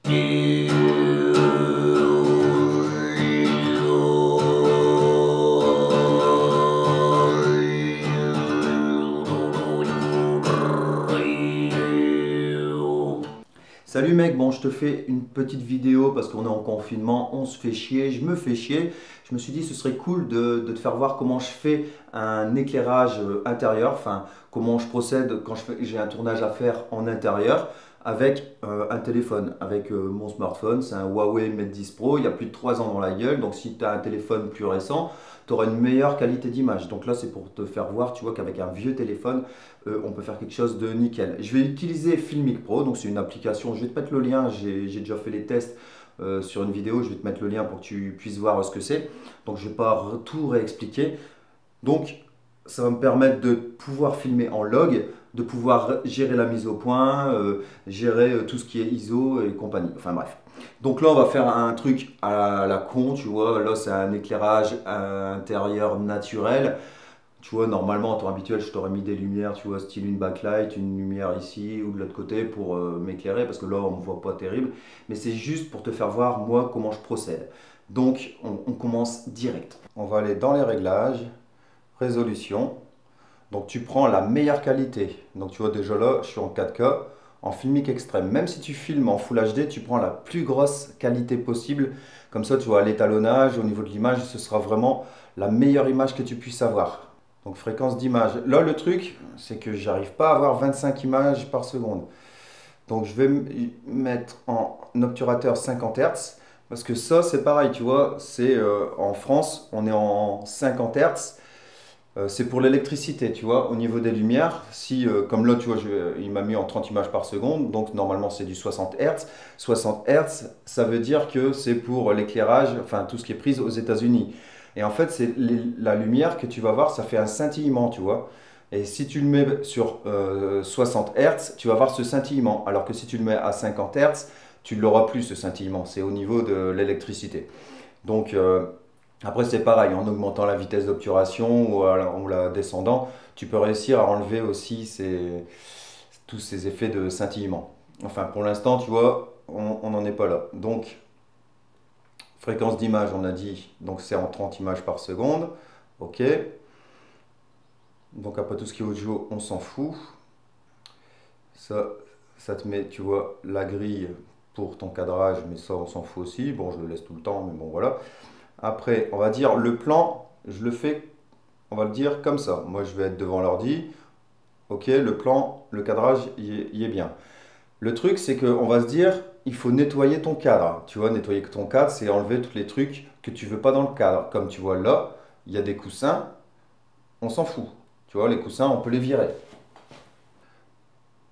Salut mec, bon je te fais une petite vidéo parce qu'on est en confinement, on se fait chier, je me fais chier. Je me suis dit ce serait cool de te faire voir comment je fais un éclairage intérieur, enfin comment je procède quand j'ai un tournage à faire en intérieur avec un téléphone, avec mon smartphone. C'est un Huawei Mate 10 Pro, il y a plus de 3 ans dans la gueule, donc si tu as un téléphone plus récent, tu auras une meilleure qualité d'image. Donc là c'est pour te faire voir, tu vois qu'avec un vieux téléphone, on peut faire quelque chose de nickel. Je vais utiliser Filmic Pro, donc c'est une application, je vais te mettre le lien, j'ai déjà fait les tests sur une vidéo, je vais te mettre le lien pour que tu puisses voir ce que c'est. Donc je ne vais pas tout réexpliquer. Donc ça va me permettre de pouvoir filmer en log, de pouvoir gérer la mise au point, gérer tout ce qui est ISO et compagnie. Enfin bref. Donc là on va faire un truc à la con, tu vois, là c'est un éclairage intérieur naturel. Tu vois, normalement, en temps habituel, je t'aurais mis des lumières, tu vois, style une backlight, une lumière ici ou de l'autre côté pour m'éclairer, parce que là, on ne me voit pas terrible. Mais c'est juste pour te faire voir, moi, comment je procède. Donc, on commence direct. On va aller dans les réglages, résolution. Donc, tu prends la meilleure qualité. Donc, tu vois, déjà là, je suis en 4K, en filmique extrême. Même si tu filmes en Full HD, tu prends la plus grosse qualité possible. Comme ça, tu vois, à l'étalonnage, au niveau de l'image, ce sera vraiment la meilleure image que tu puisses avoir. Donc fréquence d'image. Là, le truc, c'est que j'arrive pas à avoir 25 images par seconde. Donc je vais mettre en obturateur 50 Hz. Parce que ça, c'est pareil, tu vois, c'est en France, on est en 50 Hz. C'est pour l'électricité, tu vois, au niveau des lumières. Si, comme là, tu vois, il m'a mis en 30 images par seconde, donc normalement c'est du 60 Hz. 60 Hz, ça veut dire que c'est pour l'éclairage, enfin tout ce qui est prise aux États-Unis. Et en fait, c'est la lumière que tu vas voir, ça fait un scintillement, tu vois. Et si tu le mets sur 60 Hz, tu vas voir ce scintillement. Alors que si tu le mets à 50 Hz, tu ne l'auras plus, ce scintillement. C'est au niveau de l'électricité. Donc, après, c'est pareil, en augmentant la vitesse d'obturation ou la descendant, tu peux réussir à enlever aussi tous ces effets de scintillement. Enfin, pour l'instant, tu vois, on n'en est pas là. Donc, fréquence d'image, on a dit, donc c'est en 30 images par seconde. Ok. Donc après tout ce qui est audio, on s'en fout. Ça, ça te met, tu vois, la grille pour ton cadrage, mais ça, on s'en fout aussi. Bon, je le laisse tout le temps, mais bon, voilà. Après, on va dire le plan, je le fais, on va le dire comme ça. Moi, je vais être devant l'ordi. Ok, le plan, le cadrage, il est bien. Le truc, c'est qu'on va se dire, il faut nettoyer ton cadre. Tu vois, nettoyer ton cadre, c'est enlever tous les trucs que tu veux pas dans le cadre. Comme tu vois là, il y a des coussins, on s'en fout. Tu vois, les coussins, on peut les virer.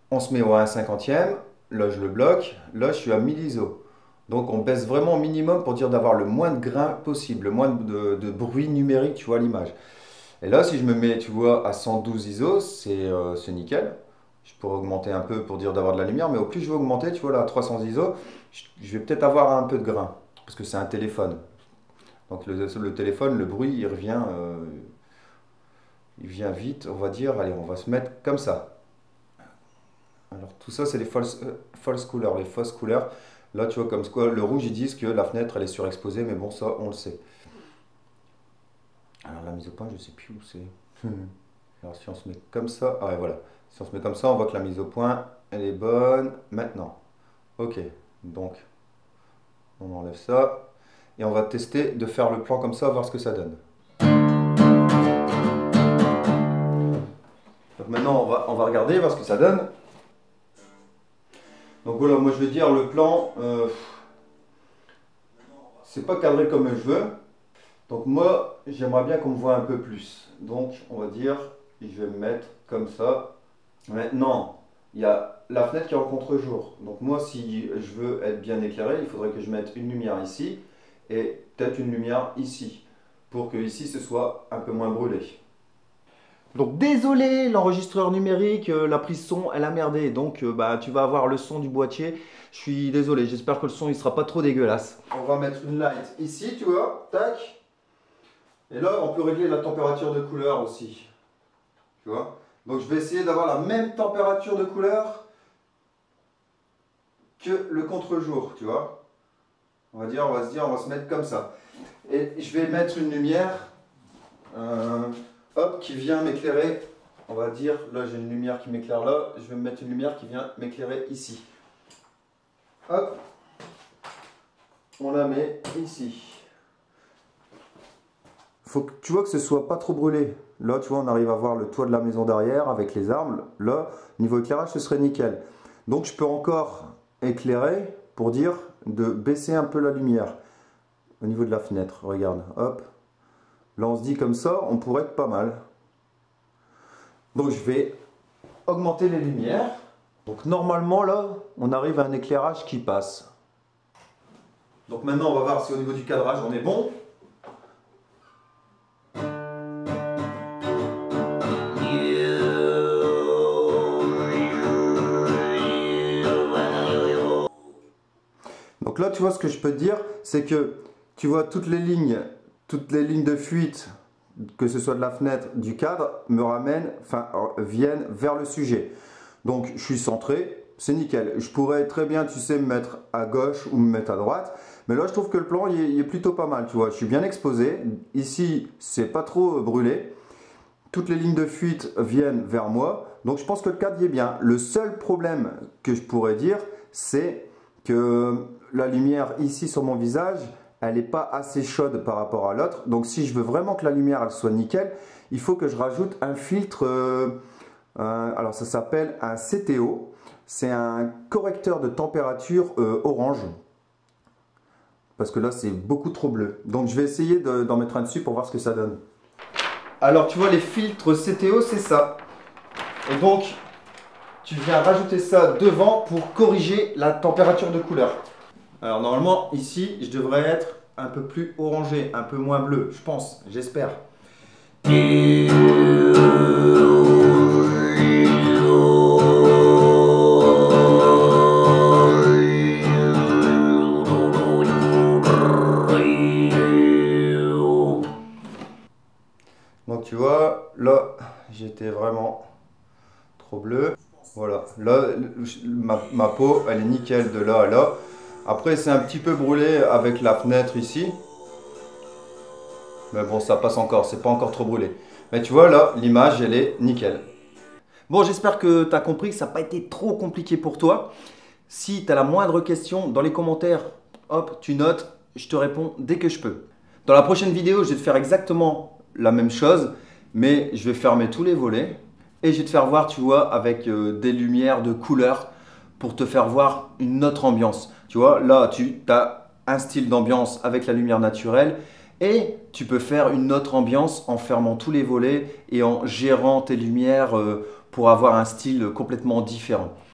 On se met au 1/50e, là je le bloque, là je suis à 1000 ISO. Donc on baisse vraiment au minimum pour dire d'avoir le moins de grains possible, le moins de bruit numérique, tu vois, à l'image. Et là, si je me mets, tu vois, à 112 ISO, c'est nickel. Je pourrais augmenter un peu pour dire d'avoir de la lumière, mais au plus je vais augmenter, tu vois, là, à 300 ISO, je vais peut-être avoir un peu de grain, parce que c'est un téléphone. Donc le téléphone, le bruit, il vient vite, on va dire, allez, on va se mettre comme ça. Alors tout ça, c'est les false couleurs, les fausses couleurs. Là, tu vois, comme quoi, le rouge, ils disent que la fenêtre, elle est surexposée, mais bon, ça, on le sait. Alors la mise au point, je sais plus où c'est. Alors si on se met comme ça, ah ouais, voilà. Si on se met comme ça, on voit que la mise au point, elle est bonne. Maintenant, ok. Donc, on enlève ça. Et on va tester de faire le plan comme ça, voir ce que ça donne. Donc maintenant, on va regarder, voir ce que ça donne. Donc voilà, moi je vais dire le plan, c'est pas cadré comme je veux. Donc moi, j'aimerais bien qu'on me voit un peu plus. Donc on va dire, je vais me mettre comme ça. Maintenant, il y a la fenêtre qui est en contre-jour. Donc moi, si je veux être bien éclairé, il faudrait que je mette une lumière ici et peut-être une lumière ici. Pour que ici, ce soit un peu moins brûlé. Donc désolé, l'enregistreur numérique, la prise son, elle a merdé. Donc bah, tu vas avoir le son du boîtier. Je suis désolé, j'espère que le son il sera pas trop dégueulasse. On va mettre une light ici, tu vois, tac. Et là, on peut régler la température de couleur aussi. Tu vois. Donc je vais essayer d'avoir la même température de couleur que le contre-jour, tu vois. On va se mettre comme ça. Et je vais mettre une lumière, hop, qui vient m'éclairer. On va dire, là j'ai une lumière qui m'éclaire là, je vais me mettre une lumière qui vient m'éclairer ici. Hop, on la met ici. Faut que tu vois que ce soit pas trop brûlé. Là, tu vois, on arrive à voir le toit de la maison derrière avec les arbres. Là, niveau éclairage, ce serait nickel. Donc, je peux encore éclairer pour dire de baisser un peu la lumière au niveau de la fenêtre. Regarde, hop. Là, on se dit comme ça, on pourrait être pas mal. Donc, je vais augmenter les lumières. Donc, normalement, là, on arrive à un éclairage qui passe. Donc, maintenant, on va voir si au niveau du cadrage, on est bon. Donc là, tu vois, ce que je peux te dire, c'est que tu vois toutes les lignes de fuite, que ce soit de la fenêtre, du cadre, me ramènent, enfin, viennent vers le sujet. Donc, je suis centré, c'est nickel. Je pourrais très bien, tu sais, me mettre à gauche ou me mettre à droite. Mais là, je trouve que le plan, il est plutôt pas mal, tu vois. Je suis bien exposé. Ici, c'est pas trop brûlé. Toutes les lignes de fuite viennent vers moi. Donc, je pense que le cadre y est bien. Le seul problème que je pourrais dire, c'est que la lumière ici sur mon visage, elle n'est pas assez chaude par rapport à l'autre. Donc si je veux vraiment que la lumière elle soit nickel, il faut que je rajoute un filtre, alors ça s'appelle un CTO. C'est un correcteur de température orange. Parce que là c'est beaucoup trop bleu. Donc je vais essayer d'en mettre un dessus pour voir ce que ça donne. Alors tu vois les filtres CTO c'est ça. Et donc tu viens rajouter ça devant pour corriger la température de couleur. Alors normalement ici je devrais être un peu plus orangé, un peu moins bleu, je pense, j'espère. Donc tu vois, là j'étais vraiment trop bleu. Voilà, là ma peau elle est nickel de là à là. Après c'est un petit peu brûlé avec la fenêtre ici. Mais bon ça passe encore, c'est pas encore trop brûlé. Mais tu vois là, l'image elle est nickel. Bon j'espère que tu as compris que ça n'a pas été trop compliqué pour toi. Si tu as la moindre question dans les commentaires, hop tu notes, je te réponds dès que je peux. Dans la prochaine vidéo je vais te faire exactement la même chose. Mais je vais fermer tous les volets. Et je vais te faire voir, tu vois, avec des lumières de couleur pour te faire voir une autre ambiance. Tu vois, là, tu as un style d'ambiance avec la lumière naturelle et tu peux faire une autre ambiance en fermant tous les volets et en gérant tes lumières pour avoir un style complètement différent.